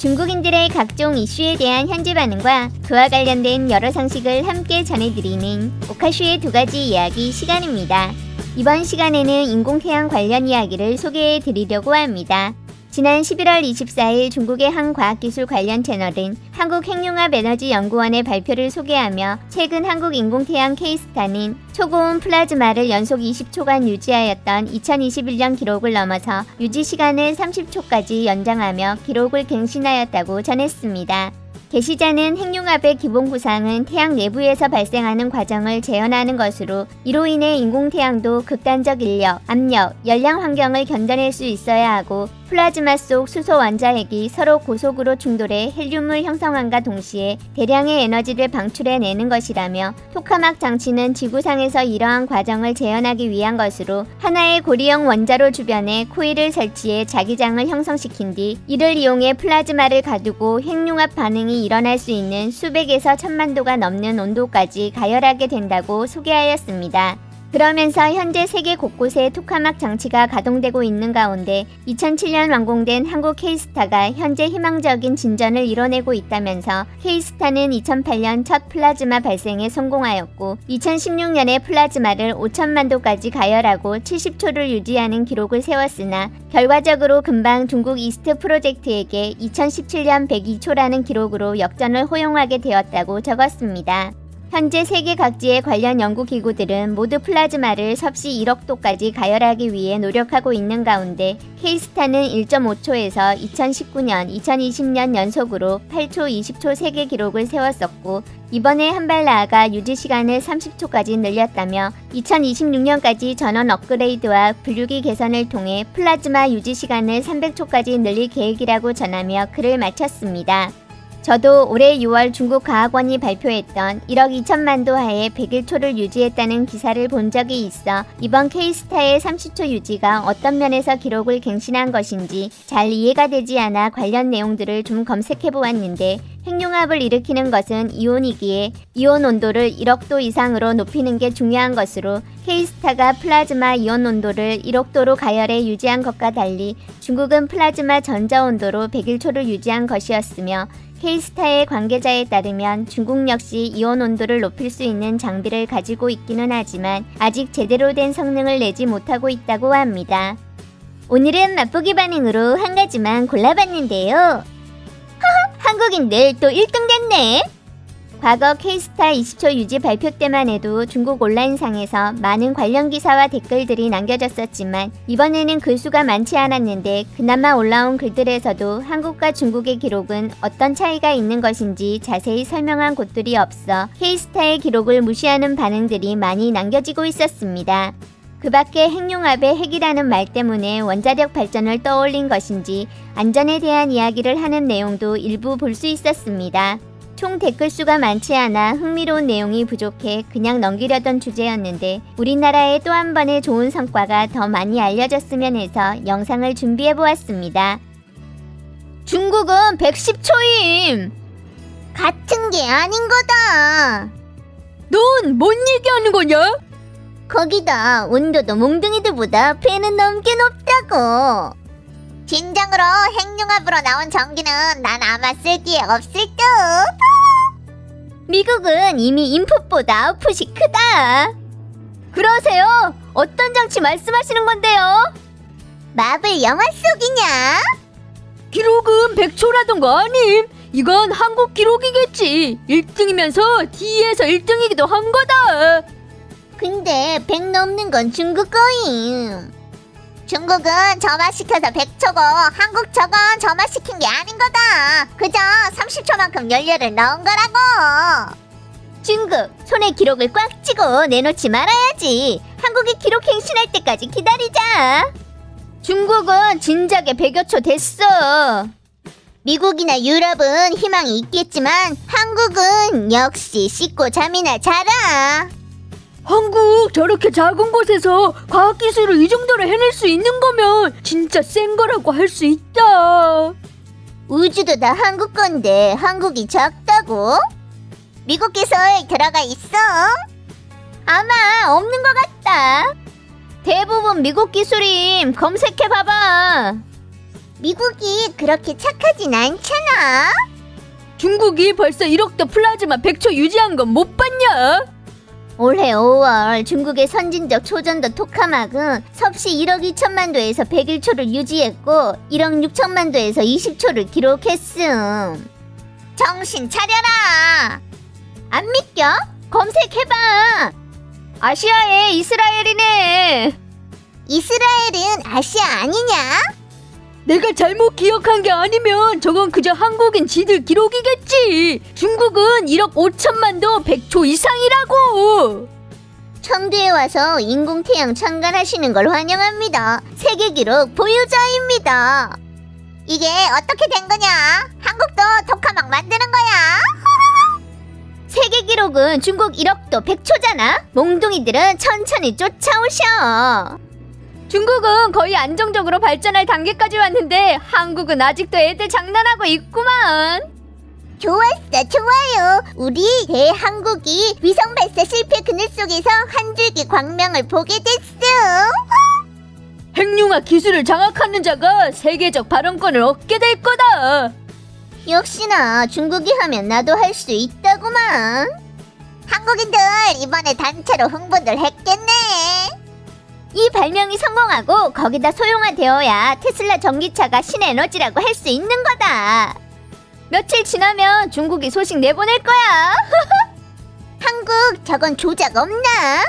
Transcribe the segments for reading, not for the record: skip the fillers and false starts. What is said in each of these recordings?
중국인들의 각종 이슈에 대한 현지 반응과 그와 관련된 여러 상식을 함께 전해드리는 오카슈의 두 가지 이야기 시간입니다. 이번 시간에는 인공태양 관련 이야기를 소개해드리려고 합니다. 지난 11월 24일 중국의 한 과학기술 관련 채널은 한국핵융합에너지연구원의 발표를 소개하며 최근 한국 인공태양 K스타는 초고온 플라즈마를 연속 20초간 유지하였던 2021년 기록을 넘어서 유지시간을 30초까지 연장하며 기록을 갱신하였다고 전했습니다. 게시자는 핵융합의 기본 구상은 태양 내부에서 발생하는 과정을 재현하는 것으로 이로 인해 인공태양도 극단적 인력, 압력, 열량 환경을 견뎌낼 수 있어야 하고 플라즈마 속 수소 원자핵이 서로 고속으로 충돌해 헬륨을 형성함과 동시에 대량의 에너지를 방출해내는 것이라며 토카막 장치는 지구상에서 이러한 과정을 재현하기 위한 것으로 하나의 고리형 원자로 주변에 코일을 설치해 자기장을 형성시킨 뒤 이를 이용해 플라즈마를 가두고 핵융합 반응이 일어날 수 있는 수백에서 천만 도가 넘는 온도까지 가열하게 된다고 소개하였습니다. 그러면서 현재 세계 곳곳에 토카막 장치가 가동되고 있는 가운데 2007년 완공된 한국 K스타가 현재 희망적인 진전을 이뤄내고 있다면서 K스타는 2008년 첫 플라즈마 발생에 성공하였고 2016년에 플라즈마를 5천만 도까지 가열하고 70초를 유지하는 기록을 세웠으나 결과적으로 금방 중국 이스트 프로젝트에게 2017년 102초라는 기록으로 역전을 허용하게 되었다고 적었습니다. 현재 세계 각지의 관련 연구기구들은 모두 플라즈마를 섭씨 1억 도까지 가열하기 위해 노력하고 있는 가운데 K스타는 1.5초에서 2019년, 2020년 연속으로 8초, 20초 세계 기록을 세웠었고 이번에 한 발 나아가 유지시간을 30초까지 늘렸다며 2026년까지 전원 업그레이드와 분류기 개선을 통해 플라즈마 유지시간을 300초까지 늘릴 계획이라고 전하며 글을 마쳤습니다. 저도 올해 6월 중국 과학원이 발표했던 1억 2천만 도 하에 101초를 유지했다는 기사를 본 적이 있어 이번 K스타의 30초 유지가 어떤 면에서 기록을 갱신한 것인지 잘 이해가 되지 않아 관련 내용들을 좀 검색해 보았는데 핵융합을 일으키는 것은 이온이기에 이온 온도를 1억 도 이상으로 높이는 게 중요한 것으로 K스타가 플라즈마 이온 온도를 1억 도로 가열해 유지한 것과 달리 중국은 플라즈마 전자 온도로 101초를 유지한 것이었으며 K스타의 관계자에 따르면 중국 역시 이온 온도를 높일 수 있는 장비를 가지고 있기는 하지만 아직 제대로 된 성능을 내지 못하고 있다고 합니다. 오늘은 맛보기 반응으로 한 가지만 골라봤는데요. 허허, 한국인들 또 1등 됐네. 과거 K스타 20초 유지 발표 때만 해도 중국 온라인상에서 많은 관련 기사와 댓글들이 남겨졌었지만 이번에는 글수가 많지 않았는데 그나마 올라온 글들에서도 한국과 중국의 기록은 어떤 차이가 있는 것인지 자세히 설명한 곳들이 없어 K스타의 기록을 무시하는 반응들이 많이 남겨지고 있었습니다. 그 밖에 핵융합의 핵이라는 말 때문에 원자력 발전을 떠올린 것인지 안전에 대한 이야기를 하는 내용도 일부 볼 수 있었습니다. 총 댓글수가 많지 않아 흥미로운 내용이 부족해 그냥 넘기려던 주제였는데 우리나라의 또 한 번의 좋은 성과가 더 많이 알려졌으면 해서 영상을 준비해보았습니다. 중국은 110초임! 같은 게 아닌 거다! 넌 뭔 얘기하는 거냐? 거기다 온도도 몽둥이들보다 배는 넘게 높다고! 진정으로 핵융합으로 나온 전기는 난 아마 쓸 기회 없을 듯! 미국은 이미 인풋보다 아웃풋이 크다. 그러세요? 어떤 장치 말씀하시는 건데요? 마블 영화 속이냐? 기록은 100초라던 거 아님? 이건 한국 기록이겠지. 1등이면서 D에서 1등이기도 한 거다. 근데 100 넘는 건 중국 거임. 중국은 점화시켜서 100초고 한국 저건 점화시킨 게 아닌 거다. 그저 30초만큼 연료를 넣은 거라고. 중국, 손에 기록을 꽉 쥐고 내놓지 말아야지. 한국이 기록 갱신할 때까지 기다리자. 중국은 진작에 100여 초 됐어. 미국이나 유럽은 희망이 있겠지만 한국은 역시 씻고 잠이나 자라. 한국 저렇게 작은 곳에서 과학기술을 이 정도로 해낼 수 있는 거면 진짜 센 거라고 할 수 있다. 우주도 다 한국 건데 한국이 작다고? 미국 기술 들어가 있어? 아마 없는 것 같다. 대부분 미국 기술임. 검색해봐봐. 미국이 그렇게 착하진 않잖아. 중국이 벌써 1억도 플라즈마 100초 유지한 건 못 봤냐? 올해 5월 중국의 선진적 초전도 토카막은 섭씨 1억 2천만 도에서 101초를 유지했고 1억 6천만 도에서 20초를 기록했음. 정신 차려라. 안 믿겨? 검색해봐. 아시아의 이스라엘이네. 이스라엘은 아시아 아니냐? 내가 잘못 기억한 게 아니면 저건 그저 한국인 지들 기록이겠지. 중국은 1억 5천만 도 100초 이상이라고. 청두에 와서 인공태양 참관하시는 걸 환영합니다. 세계 기록 보유자입니다. 이게 어떻게 된 거냐? 한국도 토카막 만드는 거야? 세계 기록은 중국 1억도 100초잖아. 몽둥이들은 천천히 쫓아오셔. 중국은 거의 안정적으로 발전할 단계까지 왔는데 한국은 아직도 애들 장난하고 있구만. 좋았어, 좋아요. 우리 대한국이 위성 발사 실패 그늘 속에서 한 줄기 광명을 보게 됐어. 핵융합 기술을 장악하는 자가 세계적 발언권을 얻게 될 거다. 역시나 중국이 하면 나도 할 수 있다구만. 한국인들 이번에 단체로 흥분들 했겠네. 이 발명이 성공하고 거기다 소형화되어야 테슬라 전기차가 신에너지라고 할 수 있는 거다. 며칠 지나면 중국이 소식 내보낼 거야. 한국 저건 조작 없나?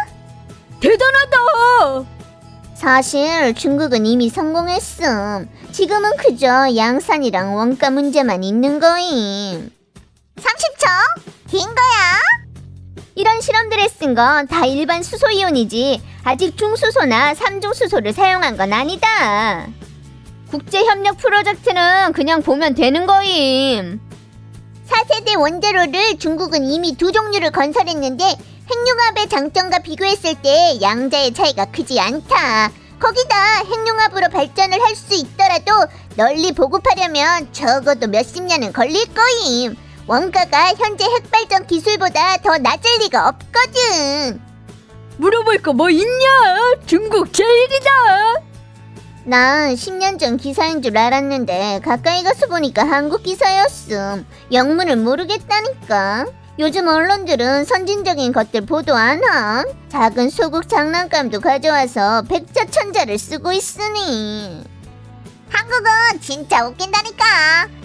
대단하다. 사실 중국은 이미 성공했음. 지금은 그저 양산이랑 원가 문제만 있는 거임. 30초? 긴 거야? 이런 실험들에 쓴 건 다 일반 수소이온이지 아직 중수소나 3중 수소를 사용한 건 아니다. 국제협력 프로젝트는 그냥 보면 되는 거임. 4세대 원자로를 중국은 이미 2종류를 건설했는데 핵융합의 장점과 비교했을 때 양자의 차이가 크지 않다. 거기다 핵융합으로 발전을 할 수 있더라도 널리 보급하려면 적어도 몇십 년은 걸릴 거임. 원가가 현재 핵발전 기술보다 더 낮을 리가 없거든. 물어볼 거 뭐 있냐? 중국 제일이다. 난 10년 전 기사인 줄 알았는데 가까이 가서 보니까 한국 기사였음. 영문을 모르겠다니까. 요즘 언론들은 선진적인 것들 보도 안 함. 작은 소국 장난감도 가져와서 백자천자를 쓰고 있으니. 한국은 진짜 웃긴다니까.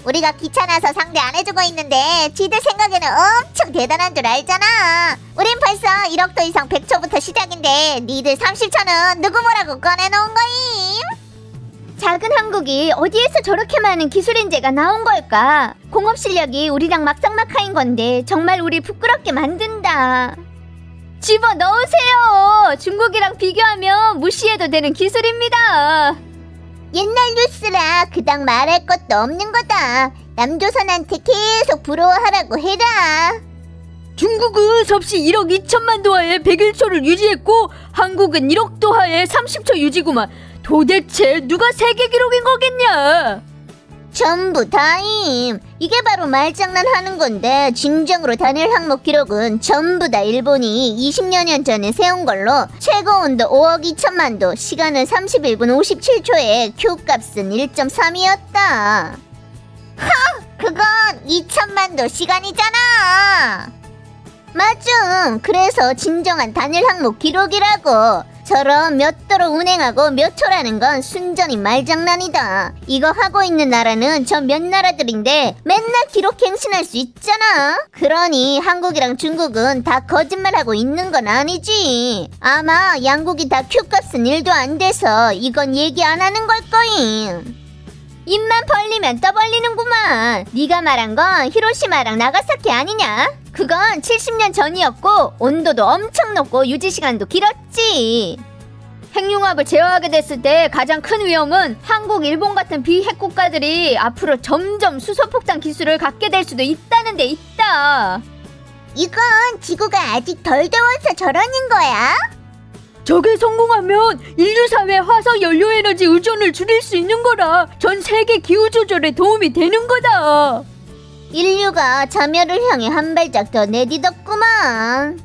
우리가 귀찮아서 상대 안 해주고 있는데 지들 생각에는 엄청 대단한 줄 알잖아. 우린 벌써 1억도 이상 100초부터 시작인데 니들 30초는 누구 뭐라고 꺼내놓은 거임? 작은 한국이 어디에서 저렇게 많은 기술 인재가 나온 걸까? 공업 실력이 우리랑 막상막하인 건데 정말 우리 부끄럽게 만든다. 집어넣으세요. 중국이랑 비교하면 무시해도 되는 기술입니다. 옛날 뉴스라 그닥 말할 것도 없는 거다. 남조선한테 계속 부러워하라고 해라. 중국은 섭씨 1억 2천만 도하에 101초를 유지했고 한국은 1억 도하에 30초 유지구만. 도대체 누가 세계 기록인 거겠냐? 전부 다임. 이게 바로 말장난하는 건데 진정으로 단일 항목 기록은 전부 다 일본이 20여 년 전에 세운 걸로 최고 온도 5억 2천만 도, 시간은 31분 57초에 Q값은 1.3이었다. 하! 그건 2천만 도 시간이잖아. 맞음. 그래서 진정한 단일 항목 기록이라고. 저런 몇 도로 운행하고 몇 초라는 건 순전히 말장난이다. 이거 하고 있는 나라는 저 몇 나라들인데 맨날 기록 갱신할 수 있잖아. 그러니 한국이랑 중국은 다 거짓말하고 있는 건 아니지. 아마 양국이 다 Q값은 1도 안 돼서 이건 얘기 안 하는 걸 거임. 입만 벌리면 떠벌리는구만. 네가 말한 건 히로시마랑 나가사키 아니냐? 그건 70년 전이었고 온도도 엄청 높고 유지시간도 길었지. 핵융합을 제어하게 됐을 때 가장 큰 위험은 한국, 일본 같은 비핵 국가들이 앞으로 점점 수소폭탄 기술을 갖게 될 수도 있다는 데 있다. 이건 지구가 아직 덜 더워서 저러는 거야? 저게 성공하면 인류 사회 화석 연료 에너지 의존을 줄일 수 있는 거라 전 세계 기후 조절에 도움이 되는 거다. 인류가 자멸을 향해 한 발짝 더 내디뎠구만.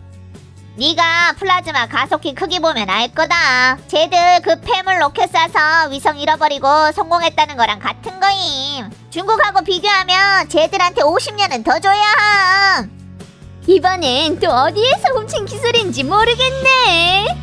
네가 플라즈마 가속기 크기 보면 알 거다. 쟤들 그 폐물 로켓 쏴서 위성 잃어버리고 성공했다는 거랑 같은 거임. 중국하고 비교하면 쟤들한테 50년은 더 줘야 함. 이번엔 또 어디에서 훔친 기술인지 모르겠네.